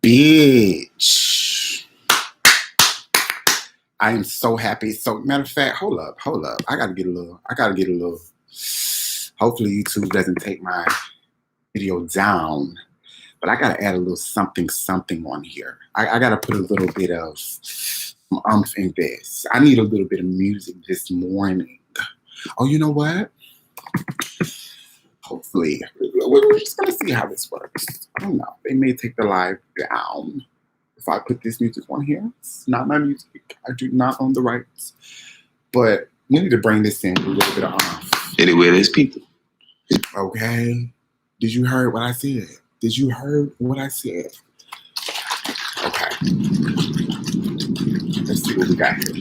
bitch. I am so happy. So matter of fact, hold up. I gotta get a little. Hopefully YouTube doesn't take my video down, but I gotta add a little something on here. I gotta put a little bit of umph in this. I need a little bit of music this morning. Oh, you know what? Hopefully, we're just gonna see how this works. I don't know. They may take the live down if I put this music on here. It's not my music. I do not own the rights. But we need to bring this in a little bit of umph. Anyway, there's people. Okay. Did you hear what I said? Okay. Let's see what we got here.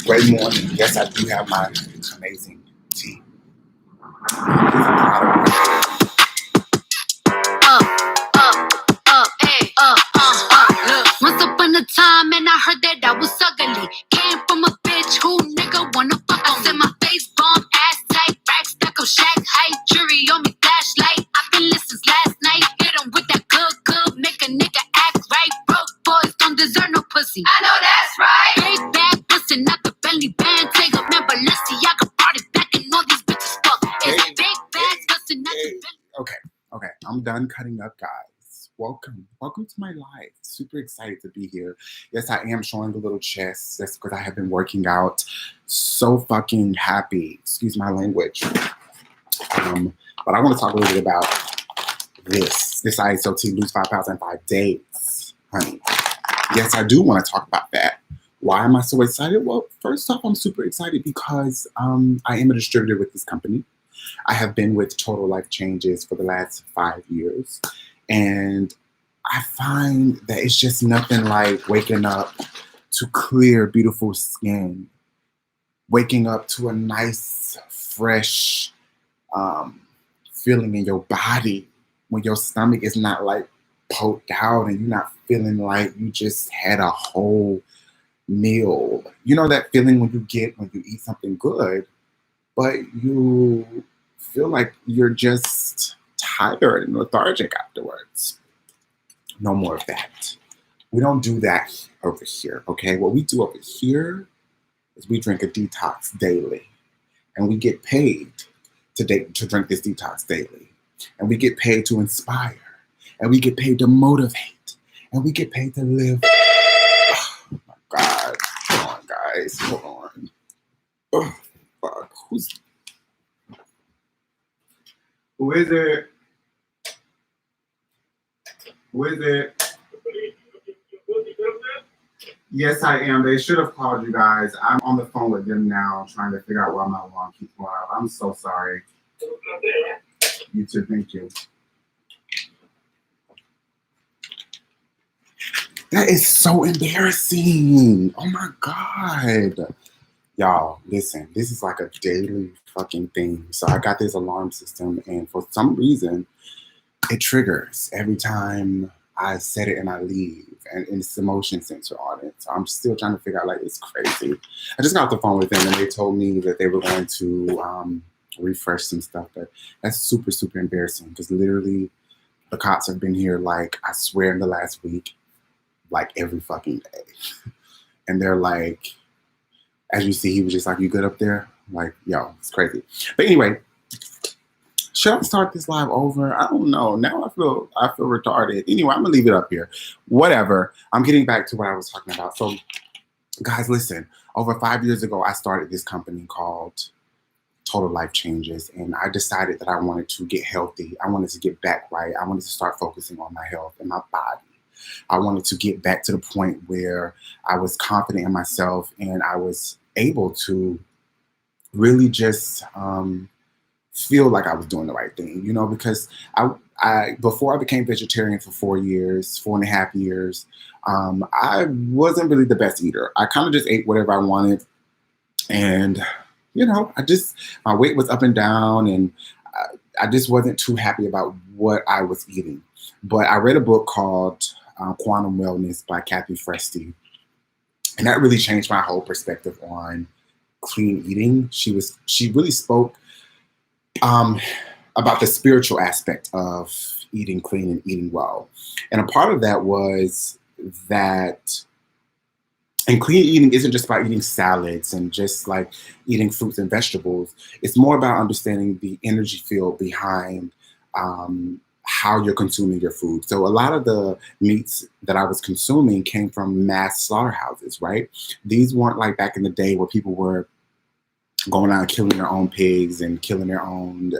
Great morning. Yes, I do have my amazing tea. Once upon a time, and I heard that I was ugly. Came from a bitch who nigga wanna fuck on. I said my face bomb, ass tight, rack stack of shack height, jury on me, flashlight. I've been listening since last night. Hit 'em with that good, make a nigga act right. Broke boys don't deserve no pussy. I know that's right. Big bag, pussy, not the belly band. Take up, man, Balenciaga brought it back, and all these bitches fuck. It's big bags, pussy, not the belly. Okay, I'm done cutting up, guys. Welcome to my life. Super excited to be here. Yes, I am showing a little chest. That's because I have been working out. So fucking happy. Excuse my language. But I want to talk a little bit about this Iaso Tea, lose 5 pounds in 5 days, honey. Yes, I do want to talk about that. Why am I so excited? Well, first off, I'm super excited because I am a distributor with this company. I have been with Total Life Changes for the last 5 years. And I find that it's just nothing like waking up to clear, beautiful skin. Waking up to a nice, fresh feeling in your body when your stomach is not like poked out and you're not feeling like you just had a whole meal. You know that feeling when you get when you eat something good, but you feel like you're just tired and lethargic afterwards. No more of that. We don't do that over here, okay? What we do over here is we drink a detox daily, and we get paid to drink this detox daily, and we get paid to inspire, and we get paid to motivate, and we get paid to live. Oh my God! Hold on, guys. Hold on. Oh fuck! Who is it? Who is it? Yes, I am. They should have called you guys. I'm on the phone with them now, trying to figure out why my alarm keeps going off. I'm so sorry. You too. Thank you. That is so embarrassing. Oh my God. Y'all, listen. This is like a daily fucking thing. So I got this alarm system, and for some reason, it triggers every time I set it and I leave, and it's the motion sensor on it. So I'm still trying to figure out, like, it's crazy. I just got off the phone with them, and they told me that they were going to refresh some stuff, but that's super, super embarrassing because literally the cops have been here, like, I swear in the last week, like every fucking day. And they're like, as you see, he was just like, you good up there? Like, yo, it's crazy. But anyway, should I start this live over? I don't know. Now I feel retarded. Anyway, I'm gonna leave it up here. Whatever. I'm getting back to what I was talking about. So, guys, listen. Over 5 years ago, I started this company called Total Life Changes, and I decided that I wanted to get healthy. I wanted to get back right. I wanted to start focusing on my health and my body. I wanted to get back to the point where I was confident in myself and I was able to really just feel like I was doing the right thing, you know, because I before I became vegetarian for 4.5 years, I wasn't really the best eater. I kind of just ate whatever I wanted. And, you know, my weight was up and down, and I just wasn't too happy about what I was eating. But I read a book called Quantum Wellness by Kathy Fresti. And that really changed my whole perspective on clean eating. She really spoke about the spiritual aspect of eating clean and eating well. And a part of that was that, and clean eating isn't just about eating salads and just like eating fruits and vegetables. It's more about understanding the energy field behind how you're consuming your food. So a lot of the meats that I was consuming came from mass slaughterhouses, right? These weren't like back in the day where people were going out and killing their own pigs and killing their own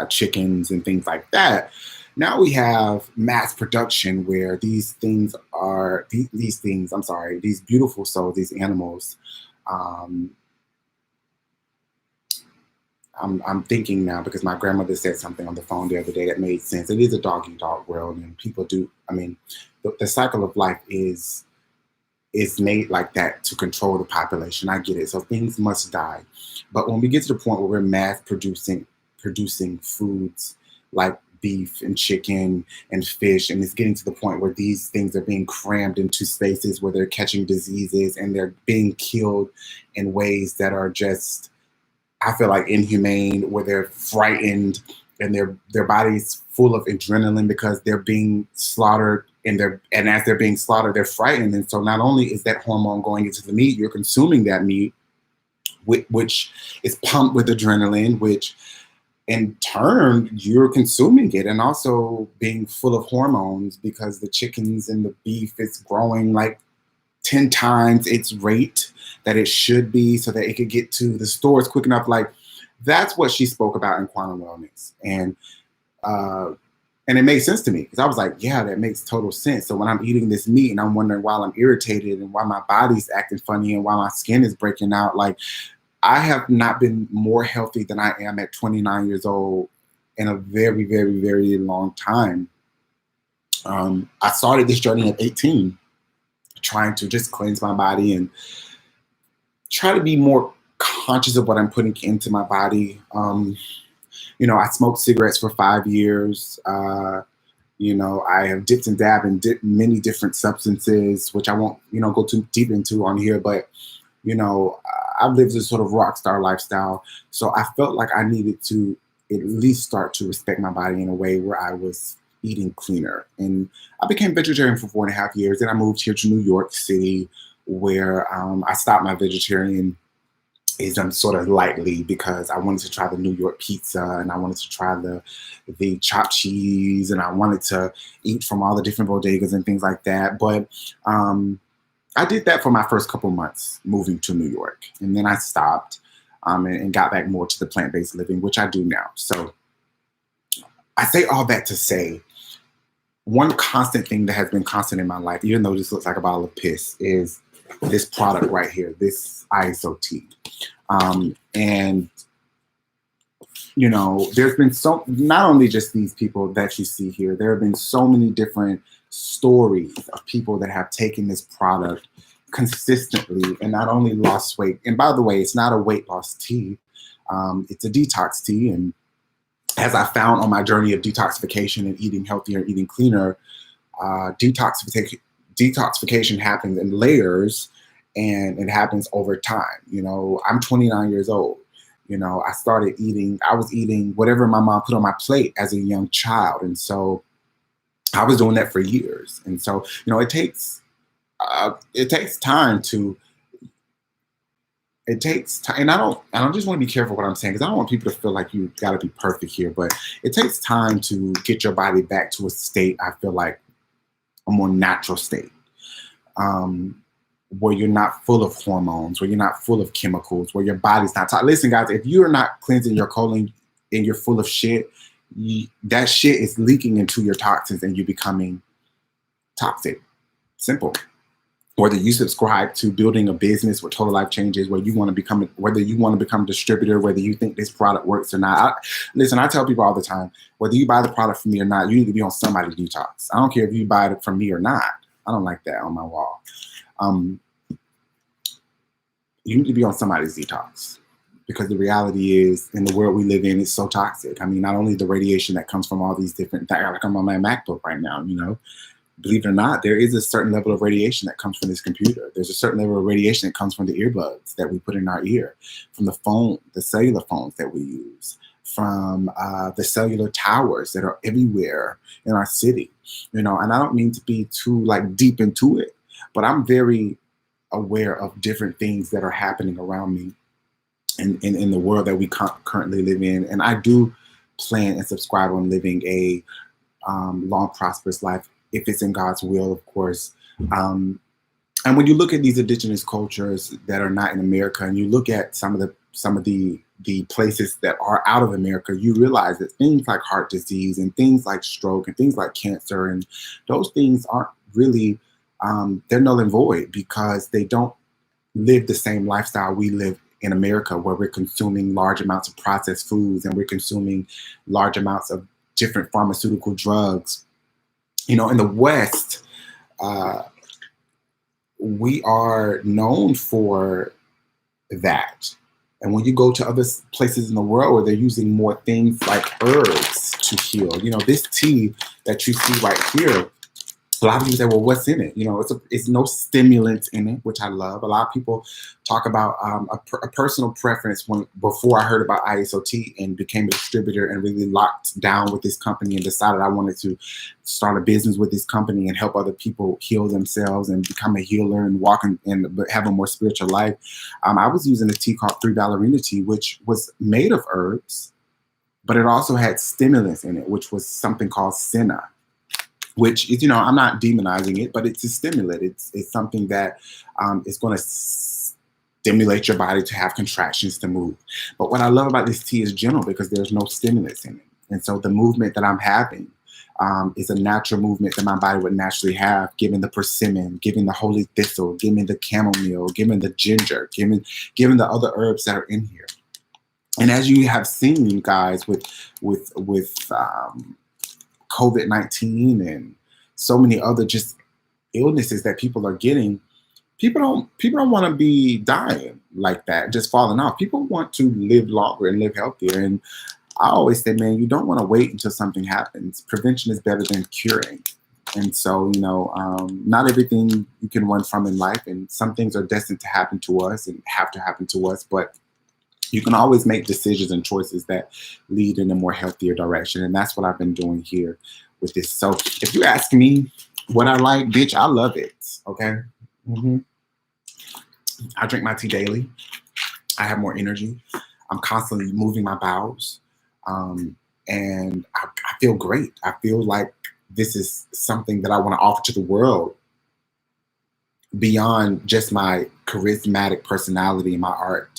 chickens and things like that. Now we have mass production where these things are, these beautiful souls, these animals. I'm thinking now because my grandmother said something on the phone the other day that made sense. It is a dog-eat-dog world, and people do, I mean, the cycle of life is made like that to control the population. I get it. So things must die. But when we get to the point where we're mass producing foods like beef and chicken and fish, and it's getting to the point where these things are being crammed into spaces where they're catching diseases and they're being killed in ways that are just, I feel like, inhumane, where they're frightened and their body's full of adrenaline because they're being slaughtered, and as they're being slaughtered, they're frightened. And so not only is that hormone going into the meat, you're consuming that meat, which is pumped with adrenaline, which in turn you're consuming it and also being full of hormones because the chickens and the beef is growing like 10 times its rate that it should be so that it could get to the stores quick enough. Like, that's what she spoke about in Quantum Wellness. And it made sense to me because I was like, yeah, that makes total sense. So when I'm eating this meat and I'm wondering why I'm irritated and why my body's acting funny and why my skin is breaking out, like, I have not been more healthy than I am at 29 years old in a very, very, very long time. I started this journey at 18, trying to just cleanse my body and try to be more conscious of what I'm putting into my body. I smoked cigarettes for 5 years. I have dipped and dabbed in many different substances, which I won't, go too deep into on here, but, I've lived this sort of rock star lifestyle. So I felt like I needed to at least start to respect my body in a way where I was eating cleaner. And I became vegetarian for 4.5 years. Then I moved here to New York City, where I stopped my vegetarianism sort of lightly because I wanted to try the New York pizza and I wanted to try the chopped cheese and I wanted to eat from all the different bodegas and things like that. But I did that for my first couple months moving to New York. And then I stopped and got back more to the plant-based living, which I do now. So I say all that to say, one constant thing that has been constant in my life, even though this looks like a bottle of piss, is this product right here, this Iaso Tea. There's been not only just these people that you see here, there have been so many different stories of people that have taken this product consistently and not only lost weight. And by the way, it's not a weight loss tea. It's a detox tea. And as I found on my journey of detoxification and eating healthier, eating cleaner, detoxification happens in layers and it happens over time. I'm 29 years old. I was eating whatever my mom put on my plate as a young child. And so I was doing that for years. And so, it takes time. And I just want to be careful what I'm saying, because I don't want people to feel like you got to be perfect here, but it takes time to get your body back to a state, I feel like a more natural state, where you're not full of hormones, where you're not full of chemicals, where your body's not toxic. Listen, guys, if you're not cleansing your colon and you're full of shit, that shit is leaking into your toxins and you're becoming toxic. Simple. Whether you subscribe to building a business with total life changes, whether you want to become a distributor, whether you think this product works or not. I tell people all the time, whether you buy the product from me or not, you need to be on somebody's detox. I don't care if you buy it from me or not. I don't like that on my wall. You need to be on somebody's detox, because the reality is, in the world we live in, it's so toxic. I mean, not only the radiation that comes from all these different, I gotta come on my MacBook right now, believe it or not, there is a certain level of radiation that comes from this computer. There's a certain level of radiation that comes from the earbuds that we put in our ear, from the phone, the cellular phones that we use, from the cellular towers that are everywhere in our city, and I don't mean to be too like deep into it, but I'm very aware of different things that are happening around me in the world that we currently live in. And I do plan and subscribe on living a long, prosperous life if it's in God's will, of course. And when you look at these indigenous cultures that are not in America, and you look at some of the places that are out of America, you realize that things like heart disease and things like stroke and things like cancer and those things aren't really they're null and void because they don't live the same lifestyle we live in America, where we're consuming large amounts of processed foods and we're consuming large amounts of different pharmaceutical drugs. In the West, we are known for that. And when you go to other places in the world where they're using more things like herbs to heal, this tea that you see right here, a lot of people say, well, what's in it? It's no stimulants in it, which I love. A lot of people talk about a personal preference before I heard about Iaso Tea and became a distributor and really locked down with this company and decided I wanted to start a business with this company and help other people heal themselves and become a healer and walk and have a more spiritual life. I was using a tea called 3 Ballerina Tea, which was made of herbs, but it also had stimulants in it, which was something called senna, which is, I'm not demonizing it, but it's a stimulant. It's something that is going to stimulate your body to have contractions to move. But what I love about this tea is gentle because there's no stimulants in it. And so the movement that I'm having is a natural movement that my body would naturally have, given the persimmon, given the holy thistle, given the chamomile, given the ginger, given the other herbs that are in here. And as you have seen, guys, with COVID-19 and so many other just illnesses that people are getting, people don't want to be dying like that, just falling off. People want to live longer and live healthier. And I always say, man, you don't want to wait until something happens. Prevention is better than curing. And so, not everything you can run from in life, and some things are destined to happen to us and have to happen to us, but you can always make decisions and choices that lead in a more healthier direction. And that's what I've been doing here with this. So if you ask me what I like, bitch, I love it. Okay. I drink my tea daily. I have more energy. I'm constantly moving my bowels. And I feel great. I feel like this is something that I want to offer to the world beyond just my charismatic personality and my art.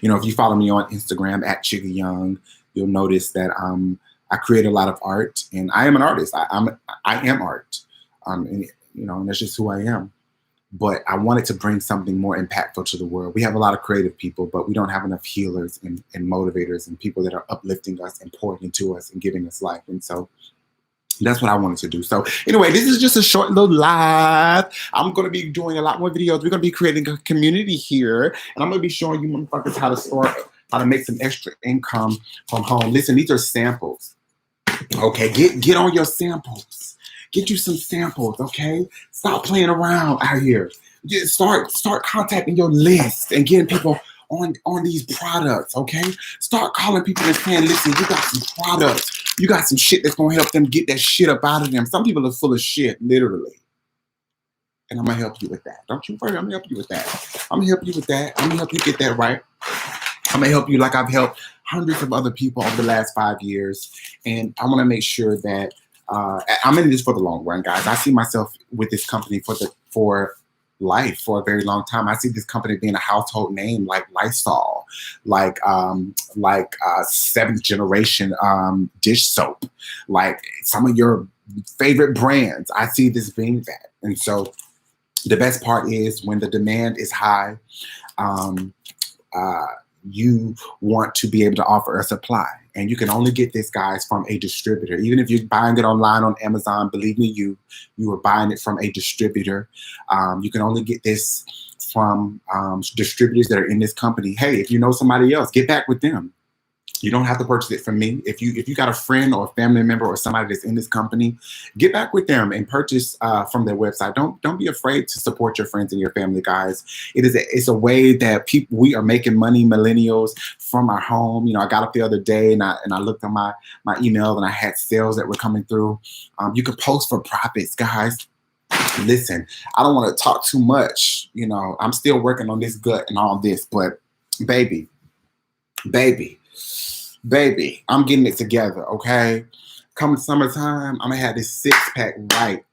If you follow me on Instagram at Chigga Young, you'll notice that I create a lot of art, and I am an artist. I am art, and that's just who I am. But I wanted to bring something more impactful to the world. We have a lot of creative people, but we don't have enough healers and motivators and people that are uplifting us and pouring into us and giving us life. And so that's what I wanted to do. So anyway, this is just a short little live. I'm going to be doing a lot more videos. We're going to be creating a community here, and I'm going to be showing you motherfuckers how to make some extra income from home. Listen, these are samples. Okay, get on your samples. Get you some samples, okay? Stop playing around out here. Start contacting your list and getting people on these products, okay? Start calling people and saying, listen, you got some products. You got some shit that's going to help them get that shit up out of them. Some people are full of shit, literally. And I'm going to help you with that. Don't you worry, I'm going to help you with that. I'm going to help you with that. I'm going to help you get that right. I'm going to help you like I've helped hundreds of other people over the last 5 years. And I want to make sure that I'm in this for the long run, guys. I see myself with this company for life, for a very long time. I see this company being a household name like Lysol, like 7th generation dish soap, like some of your favorite brands. I see this being that. And so the best part is when the demand is high, you want to be able to offer a supply. And you can only get this, guys, from a distributor. Even if you're buying it online on Amazon, believe me, you are buying it from a distributor. You can only get this from distributors that are in this company. Hey, if you know somebody else, get back with them. You don't have to purchase it from me. If you got a friend or a family member or somebody that's in this company, get back with them and purchase from their website. Don't be afraid to support your friends and your family, guys. It's a way that we are making money, millennials, from our home. You know, I got up the other day and I looked at my email and I had sales that were coming through. You can post for profits, guys. Listen, I don't want to talk too much. You know, I'm still working on this gut and all this, but baby, I'm getting it together, okay? Come summertime, I'm gonna have this 6-pack right,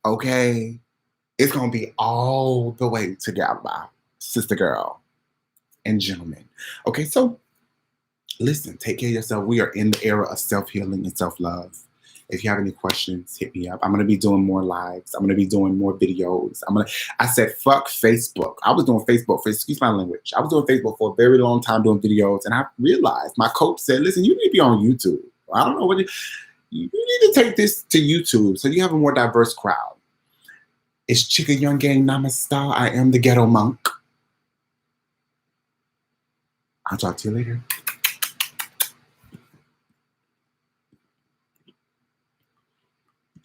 okay? It's gonna be all the way together, sister girl and gentlemen. Okay, so listen, take care of yourself. We are in the era of self-healing and self-love. If you have any questions, hit me up. I'm gonna be doing more lives. I'm gonna be doing more videos. I said fuck Facebook. I was doing Facebook for, excuse my language. I was doing Facebook for a very long time doing videos, and I realized my coach said, listen, you need to be on YouTube. I don't know what you need to take this to YouTube so you have a more diverse crowd. It's Chigga Young Gang Namaste. I am the ghetto monk. I'll talk to you later.